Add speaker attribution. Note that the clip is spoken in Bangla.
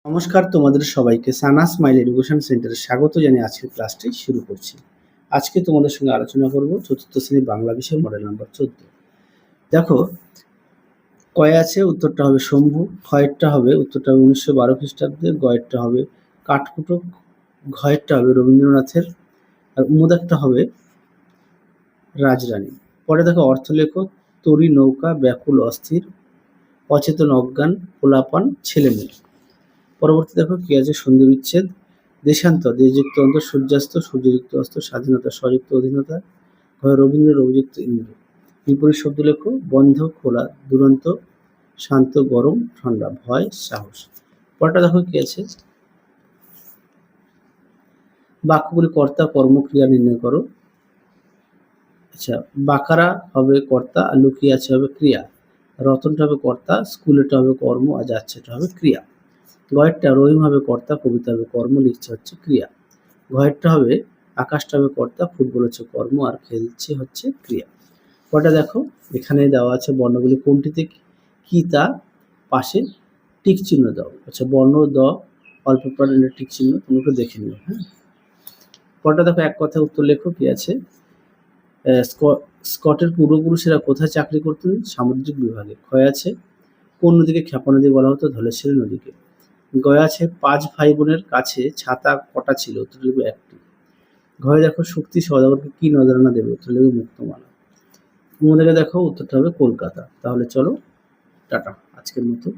Speaker 1: নমস্কার তোমাদের সবাইকে সানা স্মাইল এডুকেশন সেন্টারে স্বাগত জানিয়ে আজকের ক্লাসটি শুরু করছি। আজকে তোমাদের সঙ্গে আলোচনা করব চতুর্থ শ্রেণী বাংলা বিষয় মডেল নাম্বার 14। দেখো, কয়ে আছে উত্তরটা হবে শম্ভু, ক্ষয়েরটা হবে উত্তরটা হবে 1912 খ্রিস্টাব্দে, গয়েরটা হবে কাঠকুটো, ঘয়েরটা হবে রবীন্দ্রনাথের, আর উমদারটা হবে রাজরানী। পরে দেখো অর্থ লেখো, তরী নৌকা ব্যাকুল অস্থির, অচেতন অজ্ঞান পোলাপান ছেলেমেয়ে। পরবর্তী দেখো কি আছে, সন্ধি বিচ্ছেদ, দেশান্তর দেশযুক্ত অন্তর, সূর্যাস্ত সূর্যযুক্ত অস্ত, স্বাধীনতা স্বযুক্ত অধীনতা, রবীন্দ্র অভিযুক্ত ইন্দ্র। বিপরীত শব্দ লেখো, বন্ধ খোলা, দুরন্ত শান্ত গরম ঠান্ডা, ভয় সাহস। পরটা দেখো কি আছে, বাক্যগুলি কর্তা কর্ম ক্রিয়া নির্ণয় করো। আচ্ছা, বাকারা হবে কর্তা আর লুকিয়ে আছে হবে ক্রিয়া, রতনটা হবে কর্তা, স্কুলেটা হবে কর্ম আর যাচ্ছেটা হবে ক্রিয়া। গয়েরটা রহিম হবে কর্তা, কবিতা হবে কর্ম, লিখছে হচ্ছে ক্রিয়া। ঘয়েরটা হবে আকাশটা হবে কর্তা, ফুটবল হচ্ছে কর্ম আর খেলছে হচ্ছে ক্রিয়া। কটা দেখো, এখানে দেওয়া আছে বর্ণগুলি কোনটিতে কি তা পাশে টিক চিহ্ন দাও। আচ্ছা, বর্ণ দ অল্প প্রাণের টিক চিহ্ন তুমি একটু দেখে নিও। হ্যাঁ, কটা দেখো, এক কথা উত্তর লেখো কি আছে, স্কটের পূর্বপুরুষেরা কোথায় চাকরি করতেন? সামুদ্রিক বিভাগে। ক্ষয় আছে কোন নদীকে ক্ষেপা নদী বলা হতো? ধলেশ্বরী নদীকে। গয় আছে 5 ভাই বোনের কাছে ছাতা কটা ছিল? উত্তর লিখবে 1টি। ঘরে দেখো, শক্তি সওদাগরকে কি নজরানা দেবে? উত্তর লিখবে মুক্তমালা। তোমাদেরকে দেখো উত্তরটা হবে কলকাতা। তাহলে চলো, টাটা, আজকের মতো।